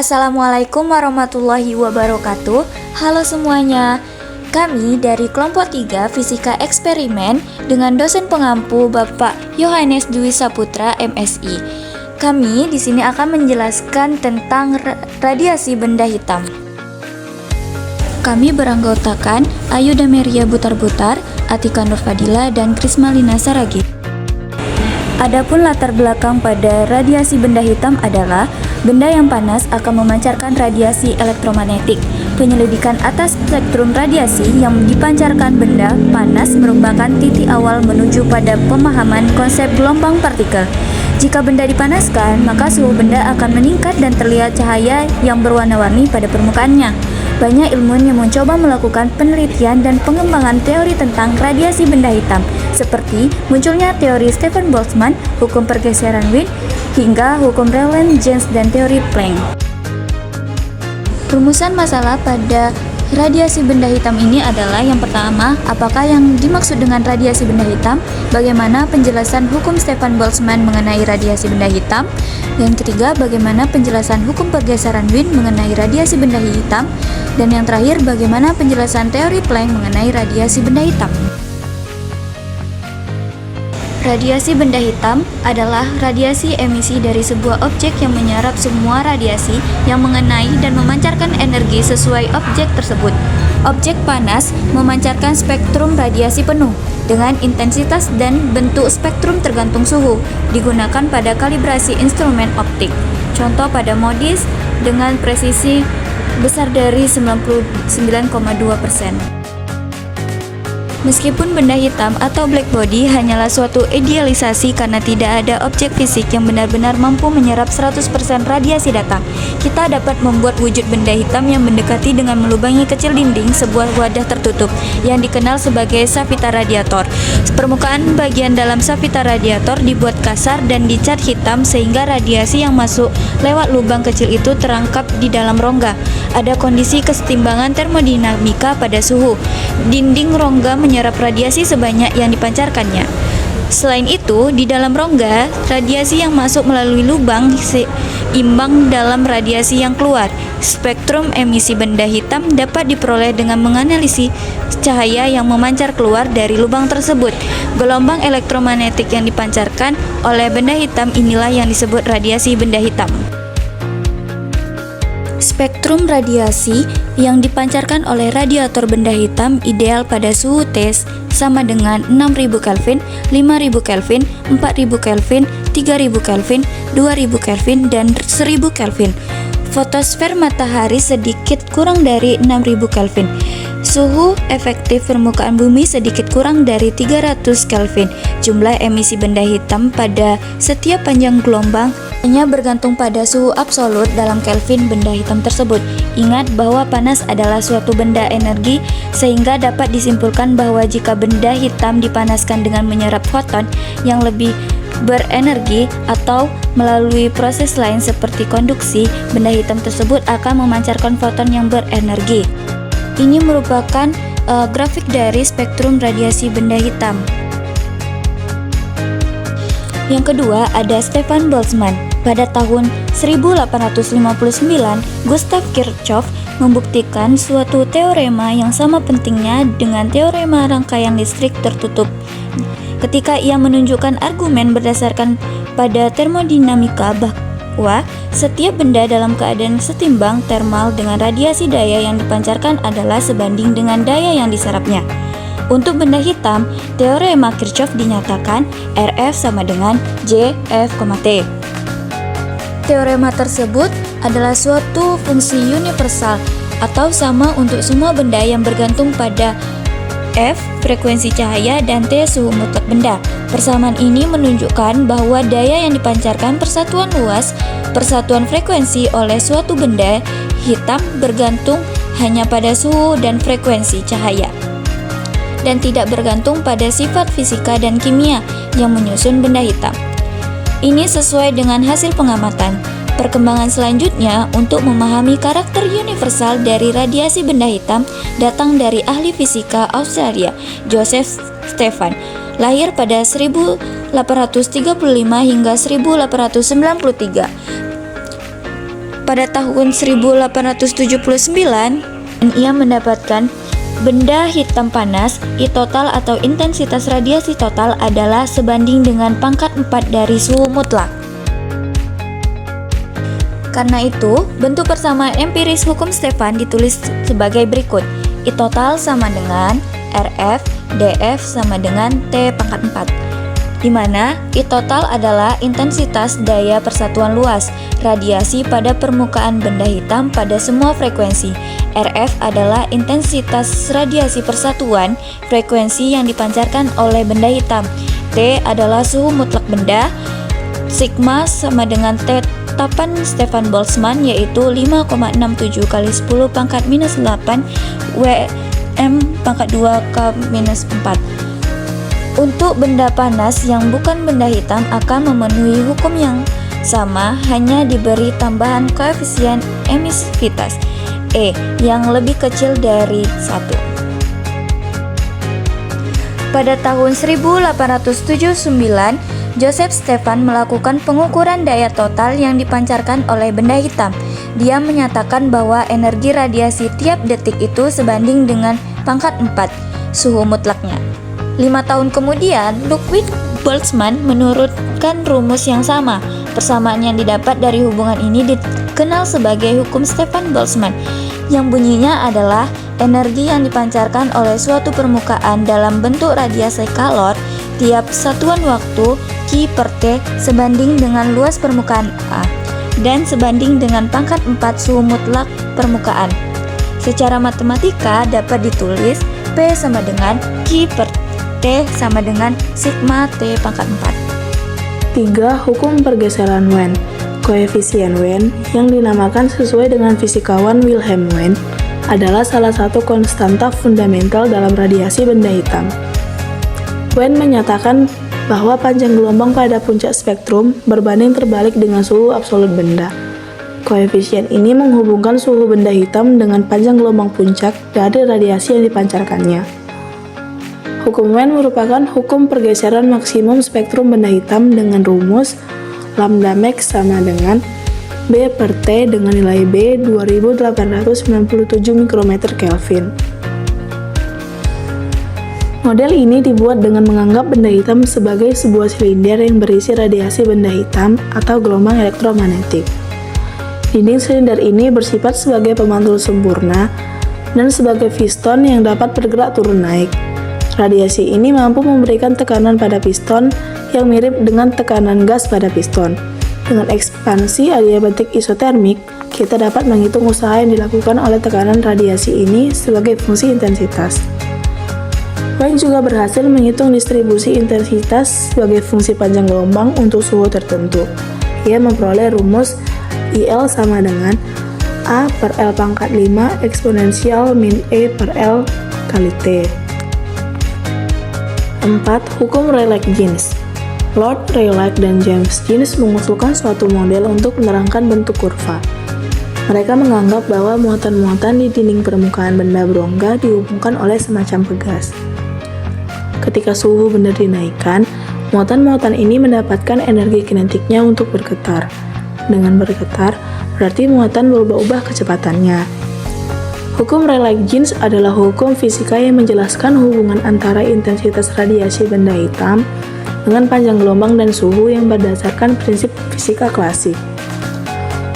Assalamualaikum warahmatullahi wabarakatuh. Halo semuanya. Kami dari kelompok 3 Fisika Eksperimen dengan dosen pengampu Bapak Yohanes Dwi Saputra MSI. Kami di sini akan menjelaskan tentang radiasi benda hitam. Kami beranggotakan Ayu Dameria Butar-Butar, Atika Nurfadila, dan Krismalina Saragih. Adapun latar belakang pada radiasi benda hitam adalah benda yang panas akan memancarkan radiasi elektromagnetik. Penyelidikan atas spektrum radiasi yang dipancarkan benda panas merupakan titik awal menuju pada pemahaman konsep gelombang partikel. Jika benda dipanaskan, maka suhu benda akan meningkat dan terlihat cahaya yang berwarna-warni pada permukaannya. Banyak ilmuwan yang mencoba melakukan penelitian dan pengembangan teori tentang radiasi benda hitam, seperti munculnya teori Stefan Boltzmann, hukum pergeseran Wien, hingga hukum Rayleigh-Jeans dan teori Planck. Rumusan masalah pada radiasi benda hitam ini adalah yang pertama, apakah yang dimaksud dengan radiasi benda hitam? Bagaimana penjelasan hukum Stefan Boltzmann mengenai radiasi benda hitam? Yang ketiga, bagaimana penjelasan hukum pergeseran Wien mengenai radiasi benda hitam? Dan yang terakhir, bagaimana penjelasan teori Planck mengenai radiasi benda hitam? Radiasi benda hitam adalah radiasi emisi dari sebuah objek yang menyerap semua radiasi yang mengenai dan memancarkan energi sesuai objek tersebut. Objek panas memancarkan spektrum radiasi penuh dengan intensitas dan bentuk spektrum tergantung suhu, digunakan pada kalibrasi instrumen optik. Contoh pada modis dengan presisi besar dari 99,2%. Meskipun benda hitam atau black body hanyalah suatu idealisasi karena tidak ada objek fisik yang benar-benar mampu menyerap 100% radiasi datang, kita dapat membuat wujud benda hitam yang mendekati dengan melubangi kecil dinding sebuah wadah tertutup yang dikenal sebagai sapita radiator. Permukaan bagian dalam sapita radiator dibuat kasar dan dicat hitam sehingga radiasi yang masuk lewat lubang kecil itu terangkap di dalam rongga. Ada kondisi kesetimbangan termodinamika pada suhu. Dinding rongga menyerap radiasi sebanyak yang dipancarkannya. Selain itu, di dalam rongga, radiasi yang masuk melalui lubang seimbang dalam radiasi yang keluar. Spektrum emisi benda hitam dapat diperoleh dengan menganalisis cahaya yang memancar keluar dari lubang tersebut. Gelombang elektromagnetik yang dipancarkan oleh benda hitam inilah yang disebut radiasi benda hitam. Spektrum radiasi yang dipancarkan oleh radiator benda hitam ideal pada suhu T sama dengan 6000 Kelvin, 5000 Kelvin, 4000 Kelvin, 3000 Kelvin, 2000 Kelvin, dan 1000 Kelvin. Fotosfer matahari sedikit kurang dari 6000 Kelvin. Suhu efektif permukaan bumi sedikit kurang dari 300 Kelvin. Jumlah emisi benda hitam pada setiap panjang gelombang hanya bergantung pada suhu absolut dalam Kelvin benda hitam tersebut. Ingat bahwa panas adalah suatu benda energi, sehingga dapat disimpulkan bahwa jika benda hitam dipanaskan dengan menyerap foton yang lebih berenergi atau melalui proses lain seperti konduksi, benda hitam tersebut akan memancarkan foton yang berenergi. Ini merupakan grafik dari spektrum radiasi benda hitam. Yang kedua ada Stefan Boltzmann. Pada tahun 1859, Gustav Kirchhoff membuktikan suatu teorema yang sama pentingnya dengan teorema rangkaian listrik tertutup. Ketika ia menunjukkan argumen berdasarkan pada termodinamika bahwa setiap benda dalam keadaan setimbang termal dengan radiasi daya yang dipancarkan adalah sebanding dengan daya yang diserapnya. Untuk benda hitam, teorema Kirchhoff dinyatakan Rf sama dengan J/F, T. Teorema tersebut adalah suatu fungsi universal atau sama untuk semua benda yang bergantung pada F, frekuensi cahaya, dan T, suhu mutlak benda. Persamaan ini menunjukkan bahwa daya yang dipancarkan persatuan luas, persatuan frekuensi oleh suatu benda hitam bergantung hanya pada suhu dan frekuensi cahaya, dan tidak bergantung pada sifat fisika dan kimia yang menyusun benda hitam. Ini sesuai dengan hasil pengamatan. Perkembangan selanjutnya untuk memahami karakter universal dari radiasi benda hitam datang dari ahli fisika Australia, Joseph Stefan, lahir pada 1835 hingga 1893. Pada tahun 1879, ia mendapatkan benda hitam panas. I total atau intensitas radiasi total adalah sebanding dengan pangkat 4 dari suhu mutlak. Karena itu, bentuk persamaan empiris hukum Stefan ditulis sebagai berikut. I total sama dengan RF, DF sama dengan T pangkat 4. Di mana I total adalah intensitas daya persatuan luas radiasi pada permukaan benda hitam pada semua frekuensi. RF adalah intensitas radiasi persatuan frekuensi yang dipancarkan oleh benda hitam. T adalah suhu mutlak benda. Sigma sama dengan tetapan Stefan Boltzmann, yaitu 5,67 kali 10 pangkat minus 8 Wm pangkat 2 K minus 4. Untuk benda panas yang bukan benda hitam akan memenuhi hukum yang sama, hanya diberi tambahan koefisien emisivitas E yang lebih kecil dari 1. Pada tahun 1879, Joseph Stefan melakukan pengukuran daya total yang dipancarkan oleh benda hitam. Dia menyatakan bahwa energi radiasi tiap detik itu sebanding dengan pangkat 4 suhu mutlaknya. 5 tahun kemudian, Ludwig Boltzmann menurunkan rumus yang sama. Persamaan yang didapat dari hubungan ini dikenal sebagai hukum Stefan Boltzmann, yang bunyinya adalah energi yang dipancarkan oleh suatu permukaan dalam bentuk radiasi kalor tiap satuan waktu Q per T sebanding dengan luas permukaan A dan sebanding dengan pangkat 4 suhu mutlak permukaan. Secara matematika dapat ditulis P sama dengan Q per T sama dengan sigma T pangkat 4. 3. Hukum pergeseran Wien. Koefisien Wien, yang dinamakan sesuai dengan fisikawan Wilhelm Wien, adalah salah satu konstanta fundamental dalam radiasi benda hitam. Wien menyatakan bahwa panjang gelombang pada puncak spektrum berbanding terbalik dengan suhu absolut benda. Koefisien ini menghubungkan suhu benda hitam dengan panjang gelombang puncak dari radiasi yang dipancarkannya. Hukum Wien merupakan hukum pergeseran maksimum spektrum benda hitam dengan rumus lambda max sama dengan B per T dengan nilai B 2897 mikrometer Kelvin. Model ini dibuat dengan menganggap benda hitam sebagai sebuah silinder yang berisi radiasi benda hitam atau gelombang elektromagnetik. Dinding silinder ini bersifat sebagai pemantul sempurna dan sebagai piston yang dapat bergerak turun naik. Radiasi ini mampu memberikan tekanan pada piston yang mirip dengan tekanan gas pada piston. Dengan ekspansi adiabatik isotermik, kita dapat menghitung usaha yang dilakukan oleh tekanan radiasi ini sebagai fungsi intensitas. Wien juga berhasil menghitung distribusi intensitas sebagai fungsi panjang gelombang untuk suhu tertentu. Ia memperoleh rumus IL sama dengan A per L pangkat 5 eksponensial min E per L kali T. 4. Hukum Rayleigh-Jeans. Lord Rayleigh dan James Jeans mengusulkan suatu model untuk menerangkan bentuk kurva. Mereka menganggap bahwa muatan-muatan di dinding permukaan benda berongga dihubungkan oleh semacam pegas. Ketika suhu benda dinaikkan, muatan-muatan ini mendapatkan energi kinetiknya untuk bergetar. Dengan bergetar, berarti muatan berubah-ubah kecepatannya. Hukum Rayleigh-Jeans adalah hukum fisika yang menjelaskan hubungan antara intensitas radiasi benda hitam dengan panjang gelombang dan suhu yang berdasarkan prinsip fisika klasik.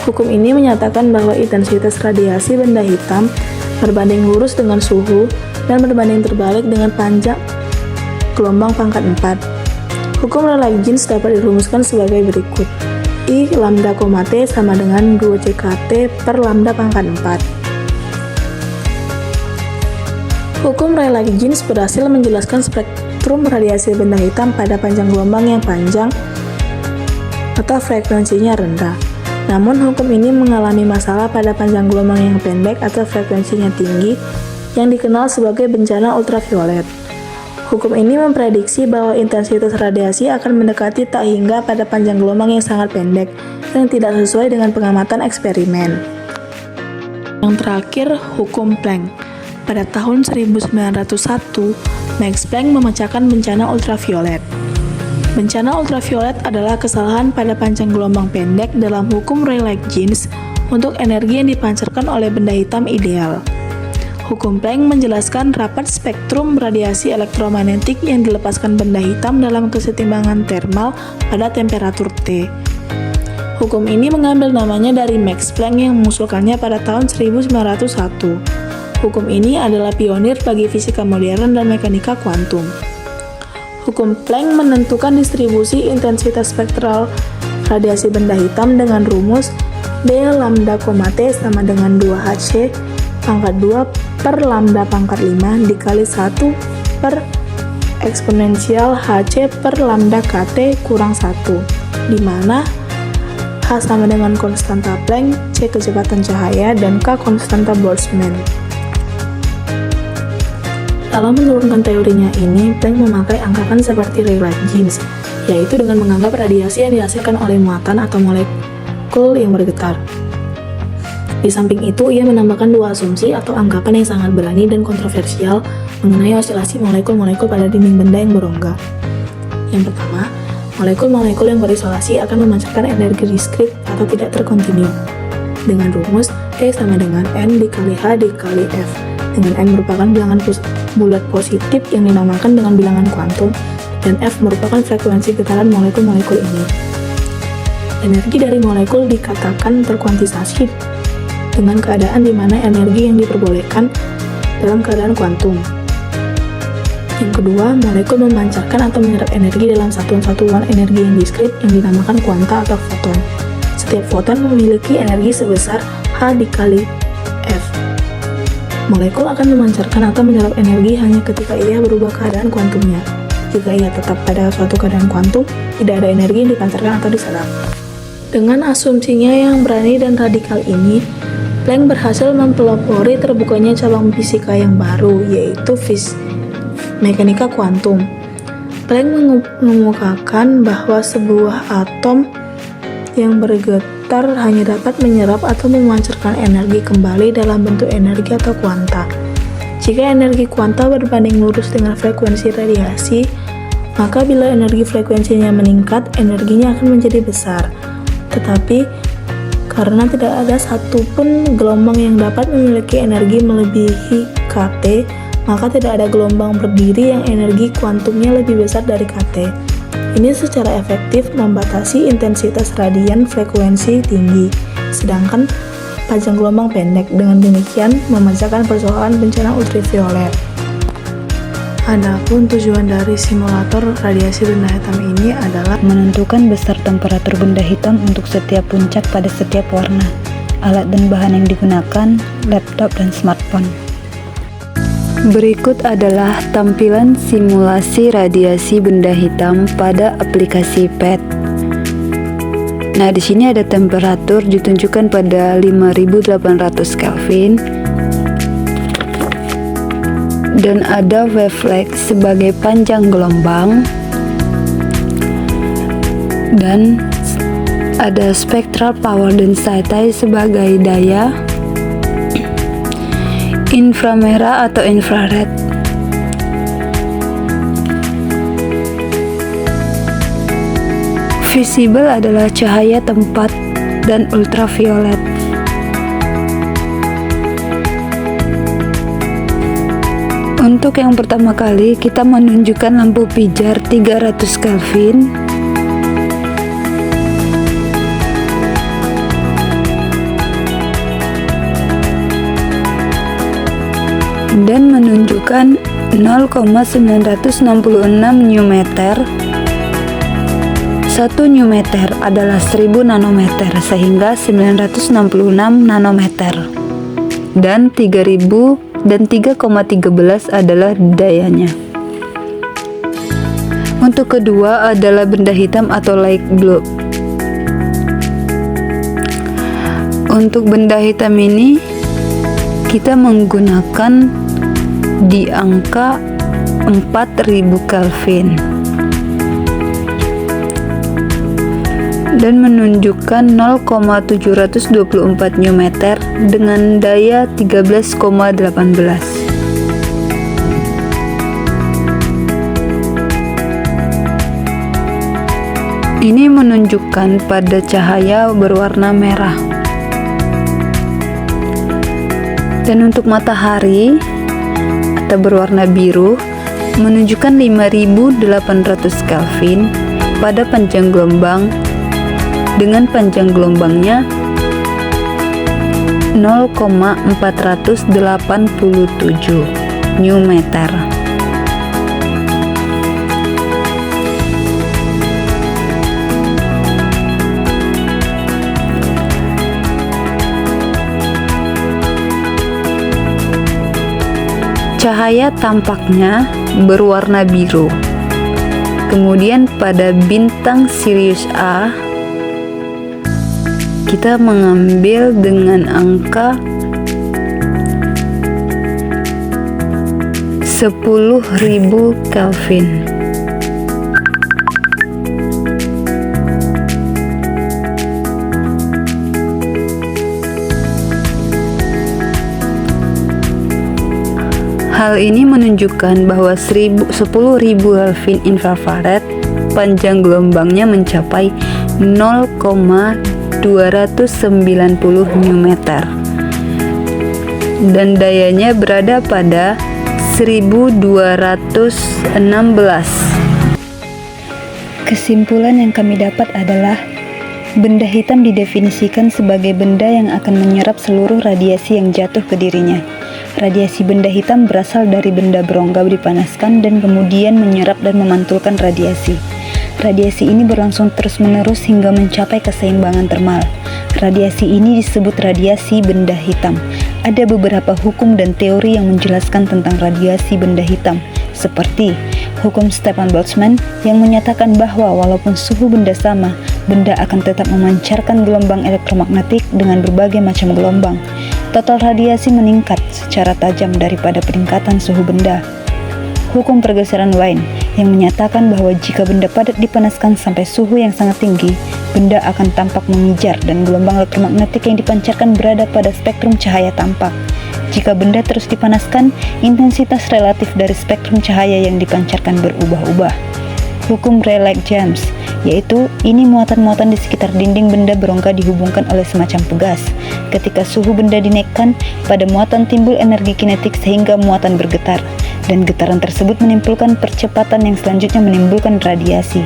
Hukum ini menyatakan bahwa intensitas radiasi benda hitam berbanding lurus dengan suhu dan berbanding terbalik dengan panjang gelombang pangkat 4. Hukum Rayleigh-Jeans dapat dirumuskan sebagai berikut. I lambda, T sama dengan 2CKT per lambda pangkat 4. Hukum Rayleigh-Jeans berhasil menjelaskan spektrum radiasi benda hitam pada panjang gelombang yang panjang atau frekuensinya rendah. Namun hukum ini mengalami masalah pada panjang gelombang yang pendek atau frekuensinya tinggi yang dikenal sebagai bencana ultraviolet. Hukum ini memprediksi bahwa intensitas radiasi akan mendekati tak hingga pada panjang gelombang yang sangat pendek yang tidak sesuai dengan pengamatan eksperimen. Yang terakhir, hukum Planck. Pada tahun 1901, Max Planck memecahkan bencana ultraviolet. Bencana ultraviolet adalah kesalahan pada panjang gelombang pendek dalam hukum Rayleigh-Jeans. untuk energi yang dipancarkan oleh benda hitam ideal. Hukum Planck menjelaskan rapat spektrum radiasi elektromagnetik yang dilepaskan benda hitam dalam kesetimbangan termal pada temperatur T. Hukum ini mengambil namanya dari Max Planck yang mengusulkannya pada tahun 1901. Hukum ini adalah pionir bagi fisika modern dan mekanika kuantum. Hukum Planck menentukan distribusi intensitas spektral radiasi benda hitam dengan rumus D lambda, T sama dengan 2Hc pangkat 2 per lambda pangkat 5 dikali 1 per eksponensial Hc per lambda Kt kurang 1, di mana H sama dengan konstanta Planck, C kecepatan cahaya, dan K konstanta Boltzmann. Dalam menurunkan teorinya ini, Planck memakai anggapan seperti Rayleigh-Jeans, yaitu dengan menganggap radiasi yang dihasilkan oleh muatan atau molekul yang bergetar. Di samping itu, ia menambahkan dua asumsi atau anggapan yang sangat berani dan kontroversial mengenai osilasi molekul-molekul pada dinding benda yang berongga. Yang pertama, molekul-molekul yang berisolasi akan memancarkan energi diskrit atau tidak terkontinu dengan rumus E sama dengan N dikali H dikali F, dengan N merupakan bilangan bulat positif yang dinamakan dengan bilangan kuantum, dan F merupakan frekuensi getaran molekul-molekul ini. Energi dari molekul dikatakan terkuantisasi dengan keadaan di mana energi yang diperbolehkan dalam keadaan kuantum. Yang kedua, molekul memancarkan atau menyerap energi dalam satuan-satuan energi yang diskrit yang dinamakan kuanta atau foton. Setiap foton memiliki energi sebesar H dikali F. Molekul akan memancarkan atau menyerap energi hanya ketika ia berubah keadaan kuantumnya. Jika ia tetap pada suatu keadaan kuantum, tidak ada energi yang dipancarkan atau diserap. Dengan asumsinya yang berani dan radikal ini, Planck berhasil mempelopori terbukanya cabang fisika yang baru, yaitu mekanika kuantum. Planck mengemukakan bahwa sebuah atom yang bergetar hanya dapat menyerap atau memancarkan energi kembali dalam bentuk energi atau kuanta. Jika energi kuanta berbanding lurus dengan frekuensi radiasi, maka bila energi frekuensinya meningkat, energinya akan menjadi besar. Tetapi karena tidak ada satupun gelombang yang dapat memiliki energi melebihi Kt, maka tidak ada gelombang berdiri yang energi kuantumnya lebih besar dari Kt. Ini secara efektif membatasi intensitas radian frekuensi tinggi, sedangkan panjang gelombang pendek. Dengan demikian, memecahkan persoalan bencana ultraviolet. Adapun tujuan dari simulator radiasi benda hitam ini adalah menentukan besar temperatur benda hitam untuk setiap puncak pada setiap warna. Alat dan bahan yang digunakan, laptop dan smartphone. Berikut adalah tampilan simulasi radiasi benda hitam pada aplikasi PET. Nah, di sini ada temperatur ditunjukkan pada 5800 Kelvin. Dan ada wavelength sebagai panjang gelombang, dan ada spectral power density sebagai daya, inframerah atau infrared. Visible adalah cahaya tempat dan ultraviolet. Untuk yang pertama kali, kita menunjukkan lampu pijar 300 Kelvin. Dan menunjukkan 0,966 nm. 1 nm adalah 1000 nanometer, sehingga 966 nanometer. Dan 3000 dan 3,13 adalah dayanya. Untuk kedua adalah benda hitam atau light bulb. Untuk benda hitam ini kita menggunakan di angka 4000 Kelvin dan menunjukkan 0,724 nm dengan daya 13,18. Ini menunjukkan pada cahaya berwarna merah. Dan untuk matahari atau berwarna biru menunjukkan 5800 Kelvin pada panjang gelombang dengan panjang gelombangnya 0,487 nm. Cahaya tampaknya berwarna biru. Kemudian pada bintang Sirius A kita mengambil dengan angka 10.000 Kelvin. Hal ini menunjukkan bahwa 10.000 Kelvin infrared panjang gelombangnya mencapai 0,290 nm dan dayanya berada pada 1216. Kesimpulan yang kami dapat adalah benda hitam didefinisikan sebagai benda yang akan menyerap seluruh radiasi yang jatuh ke dirinya. Radiasi benda hitam berasal dari benda berongga dipanaskan dan kemudian menyerap dan memantulkan radiasi. Radiasi ini berlangsung terus-menerus hingga mencapai keseimbangan termal. Radiasi ini disebut radiasi benda hitam. Ada beberapa hukum dan teori yang menjelaskan tentang radiasi benda hitam, seperti hukum Stefan Boltzmann yang menyatakan bahwa walaupun suhu benda sama, benda akan tetap memancarkan gelombang elektromagnetik dengan berbagai macam gelombang. Total radiasi meningkat secara tajam daripada peningkatan suhu benda. Hukum pergeseran Wien yang menyatakan bahwa jika benda padat dipanaskan sampai suhu yang sangat tinggi, benda akan tampak mengijar dan gelombang elektromagnetik yang dipancarkan berada pada spektrum cahaya tampak. Jika benda terus dipanaskan, intensitas relatif dari spektrum cahaya yang dipancarkan berubah-ubah. Hukum Rayleigh-James, yaitu ini muatan-muatan di sekitar dinding benda berongga dihubungkan oleh semacam pegas. Ketika suhu benda dinaikkan, pada muatan timbul energi kinetik sehingga muatan bergetar, dan getaran tersebut menimbulkan percepatan yang selanjutnya menimbulkan radiasi.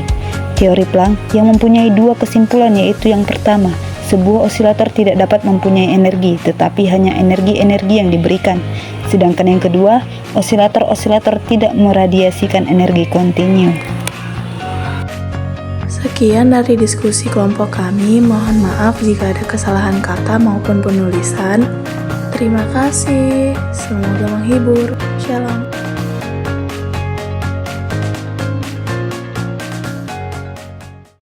Teori Planck yang mempunyai dua kesimpulan, yaitu yang pertama, sebuah osilator tidak dapat mempunyai energi, tetapi hanya energi-energi yang diberikan. Sedangkan yang kedua, osilator-osilator tidak meradiasikan energi kontinu. Sekian dari diskusi kelompok kami. Mohon maaf jika ada kesalahan kata maupun penulisan. Terima kasih. Semoga menghibur. Shalom.